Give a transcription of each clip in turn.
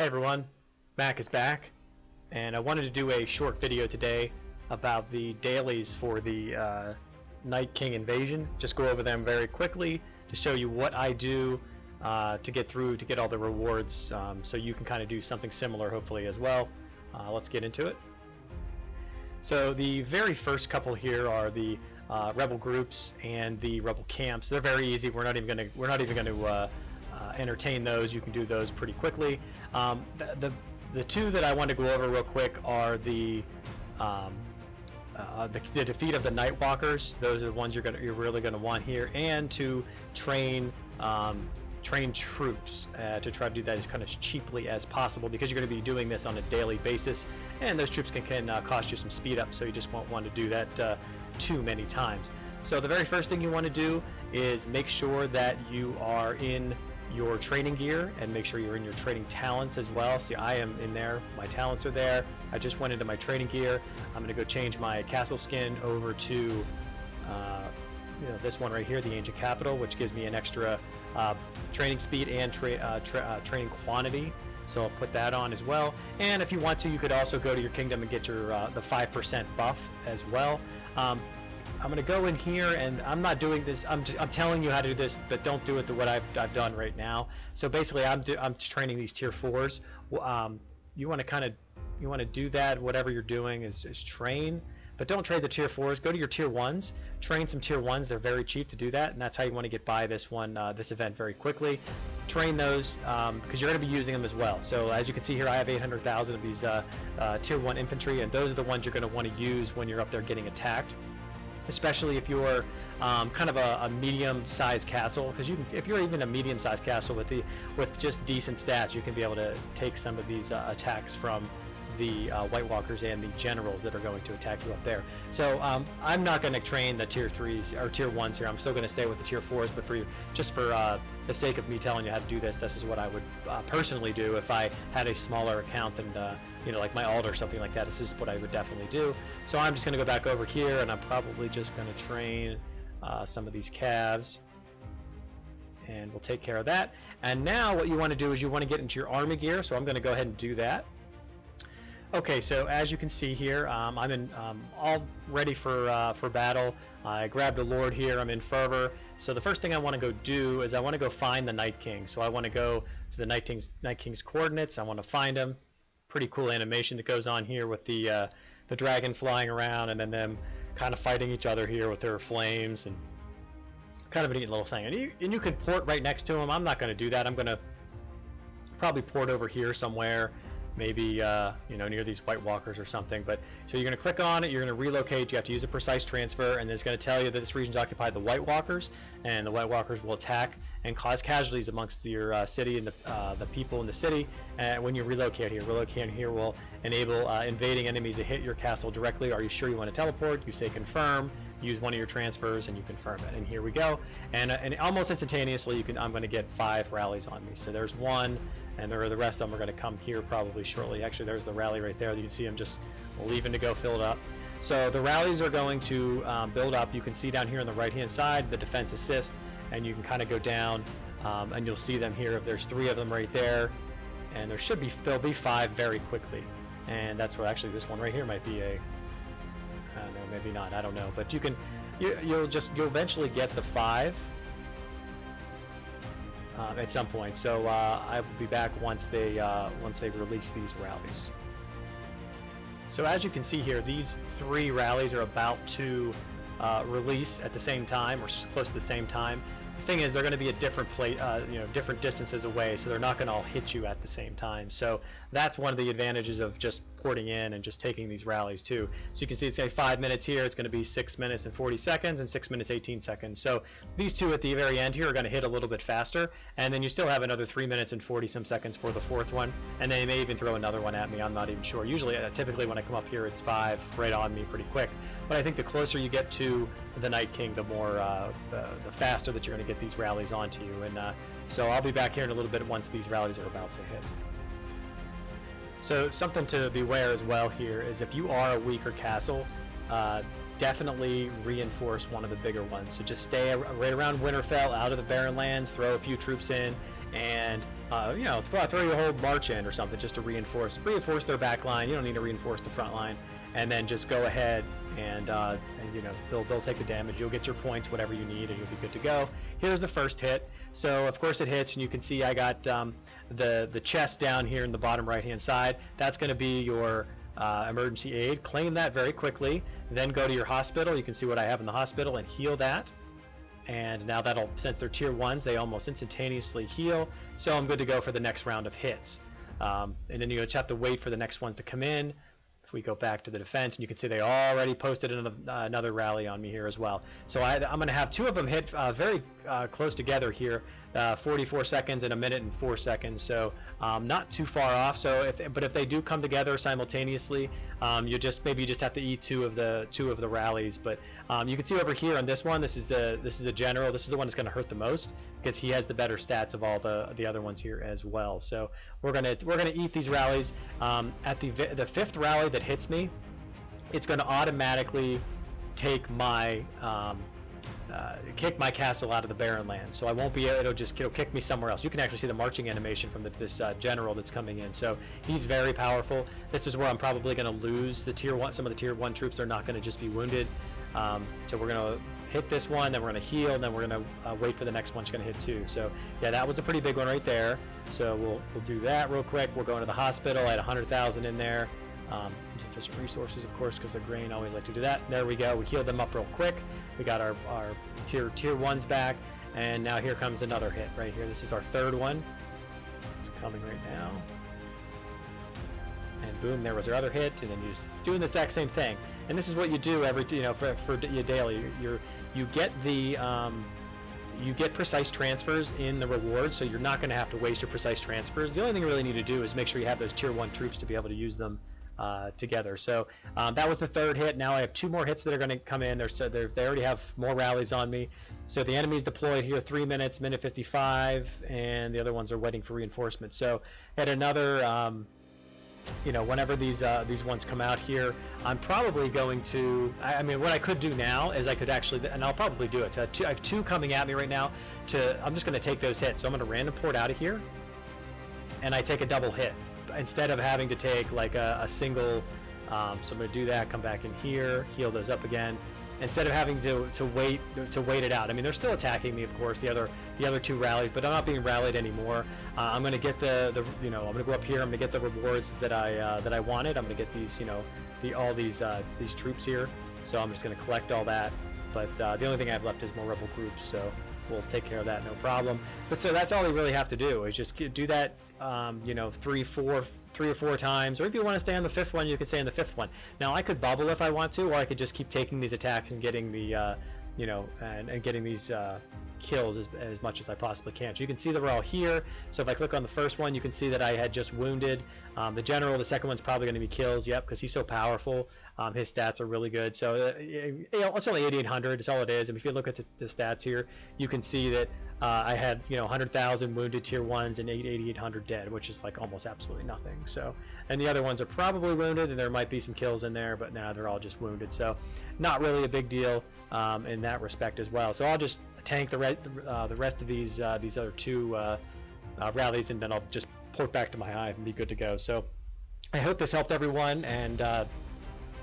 Hey everyone, Mac is back, and I wanted to do a short video today about the dailies for the Night King invasion. Just go over them very quickly to show you what I do to get all the rewards, so you can kind of do something similar hopefully as well. Let's get into it. So the very first couple here are the rebel groups and the rebel camps. They're very easy. We're not even going to entertain those. You can do those pretty quickly. The two that I want to go over real quick are the defeat of the Nightwalkers. Those are the ones you're really going to want here, and to train troops to try to do that as kind of cheaply as possible, because you're going to be doing this on a daily basis, and those troops can cost you some speed up, so you just won't want to do that too many times. So the very first thing you want to do is make sure that you are in your training gear, and make sure you're in your training talents as well. See, I am in there, my talents are there. I just went into my training gear. I'm going to go change my castle skin over to this one right here, the Ancient Capital, which gives me an extra training speed and training quantity. So I'll put that on as well. And if you want to, you could also go to your kingdom and get your the 5% buff as well. I'm going to go in here, and I'm not doing this. I'm telling you how to do this, but don't do it the what I've done right now. So basically, I'm training these tier 4s. You want to do that. Whatever you're doing is train, but don't trade the tier 4s. Go to your tier 1s. Train some tier 1s. They're very cheap to do that, and that's how you want to get by this event very quickly. Train those because you're going to be using them as well. So as you can see here, I have 800,000 of these tier 1 infantry, and those are the ones you're going to want to use when you're up there getting attacked. Especially if you're kind of a medium-sized castle, because if you're even a medium-sized castle with just decent stats, you can be able to take some of these attacks from the White Walkers and the generals that are going to attack you up there. So I'm not going to train the tier 3s or tier 1s here. I'm still going to stay with the tier 4s, but just for the sake of me telling you how to do this, this is what I would personally do if I had a smaller account and like my alt or something like that. This is what I would definitely do. So I'm just going to go back over here, and I'm probably just going to train some of these calves, and we'll take care of that. And now what you want to do is you want to get into your army gear, so I'm going to go ahead and do that. Okay, so as you can see here, I'm all ready for battle. I grabbed a lord here. I'm in fervor. So the first thing I want to go do is I want to go find the Night King. So I want to go to the Night King's coordinates. I want to find him. Pretty cool animation that goes on here with the dragon flying around, and then them kind of fighting each other here with their flames, and kind of a neat little thing. And you can port right next to him. I'm not going to do that. I'm going to probably port over here somewhere. Maybe near these White Walkers or something. But so you're going to click on it, you're going to relocate, you have to use a precise transfer, and it's going to tell you that this region is occupied by the White Walkers, and the White Walkers will attack and cause casualties amongst your city and the people in the city. And when you relocate here will enable invading enemies to hit your castle directly. Are you sure you want to teleport? You say confirm, use one of your transfers, and you confirm it. And here we go. And almost instantaneously, I'm going to get 5 rallies on me. So there's one, and the rest of them are going to come here probably shortly. Actually, there's the rally right there. You can see them just leaving to go fill it up. So the rallies are going to build up. You can see down here on the right-hand side the defense assist, and you can kind of go down, and you'll see them here. There's 3 of them right there, and there'll be 5 very quickly. And that's where actually this one right here might be a. I don't know, maybe not. I don't know, but you'll eventually get the 5 at some point. So I will be back once they release these rallies. So as you can see here, these 3 rallies are about to release at the same time, or close to the same time. The thing is, they're going to be at different different distances away, so they're not going to all hit you at the same time. So that's one of the advantages of just porting in and just taking these rallies too. So you can see it's 5 minutes here. It's going to be 6 minutes and 40 seconds and 6 minutes 18 seconds. So these 2 at the very end here are going to hit a little bit faster, and then you still have another 3 minutes and 40 some seconds for the 4th one, and they may even throw another one at me. I'm not even sure. Usually, typically when I come up here, it's 5 right on me pretty quick. But I think the closer you get to the Night King, the more the faster that you're going to get these rallies onto you. And so I'll be back here in a little bit once these rallies are about to hit. So something to beware as well here is if you are a weaker castle, definitely reinforce one of the bigger ones. So just stay right around Winterfell, out of the Barren Lands, throw a few troops in. and you know, throw your whole march in or something just to reinforce their back line. You don't need to reinforce the front line, and then just go ahead and you know, they'll take the damage. You'll get your points, whatever you need, and you'll be good to go. Here's the first hit. So of course it hits, and you can see I got the chest down here in the bottom right hand side. That's going to be your emergency aid. Claim that very quickly, then go to your hospital. You can see what I have in the hospital and heal that. And now that'll, since they're tier 1s, they almost instantaneously heal. So I'm good to go for the next round of hits. And then you just have to wait for the next ones to come in. If we go back to the defense, and you can see they already posted another rally on me here as well. So I'm going to have 2 of them hit very close together here, 44 seconds and a minute and 4 seconds. So not too far off. So but if they do come together simultaneously, you maybe just have to eat two of the rallies. But you can see over here on this one, this is a general. This is the one that's going to hurt the most because he has the better stats of all the other ones here as well. So we're gonna eat these rallies. At the 5th rally that hits me, it's going to automatically take my kick my castle out of the barren land, so I won't be able to it'll kick me somewhere else. You can actually see the marching animation from this general that's coming in, so he's very powerful. This is where I'm probably going to lose the tier 1. Some of the tier 1 troops are not going to just be wounded, so we're going to hit this one, then we're going to heal, and then we're going to wait for the next one. It's going to hit too. So yeah, that was a pretty big one right there. So we'll do that real quick. We're going to the hospital. I had 100,000 in there. Sufficient resources, of course, because the grain always like to do that. There we go. We healed them up real quick. We got our tier 1s back, and now here comes another hit right here. This is our 3rd one. It's coming right now, and boom, there was our other hit. And then you're just doing the exact same thing. And this is what you do every, you know, for your daily. You get the you get precise transfers in the rewards, so you're not going to have to waste your precise transfers. The only thing you really need to do is make sure you have those tier 1 troops to be able to use them together. So that was the 3rd hit. Now I have 2 more hits that are going to come in. They already have more rallies on me. So the enemy's deployed here 3 minutes, minute 55, and the other ones are waiting for reinforcements. So at another you know, whenever these ones come out here, I'm probably going to, I mean, what I could do now is I could actually, and I'll probably do it. So I have 2 coming at me right now. I'm just going to take those hits. So I'm going to random port out of here, and I take a double hit instead of having to take like a single. So I'm going to do that. Come back in here, heal those up again. Instead of having to wait it out. I mean, they're still attacking me, of course, the other 2 rallies, but I'm not being rallied anymore. I'm going to get the you know, I'm going to go up here. I'm going to get the rewards that I wanted. I'm going to get these, you know, all these troops here. So I'm just going to collect all that. But the only thing I have left is more rebel groups. So we'll take care of that, no problem. But so that's all you really have to do is just do that, you know, 3 or 4 times, or if you want to stay on the 5th one, you can stay on the 5th one. Now I could bubble if I want to, or I could just keep taking these attacks and getting the you know, and getting these kills as much as I possibly can. So you can see that we're all here. So if I click on the first one, you can see that I had just wounded the general. The second one's probably going to be kills, yep, because he's so powerful. His stats are really good. So you know, it's only 8,800. That's all it is. And if you look at the stats here, you can see that I had, you know, 100,000 wounded tier 1s and 8,800 dead, which is like almost absolutely nothing. So, and the other ones are probably wounded, and there might be some kills in there, but now they're all just wounded. So not really a big deal in that respect as well. So I'll just tank the rest of these other 2 rallies, and then I'll just port back to my hive and be good to go. So I hope this helped everyone, and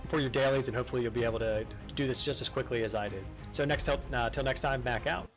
for your dailies, and hopefully you'll be able to do this just as quickly as I did. So till next time, back out.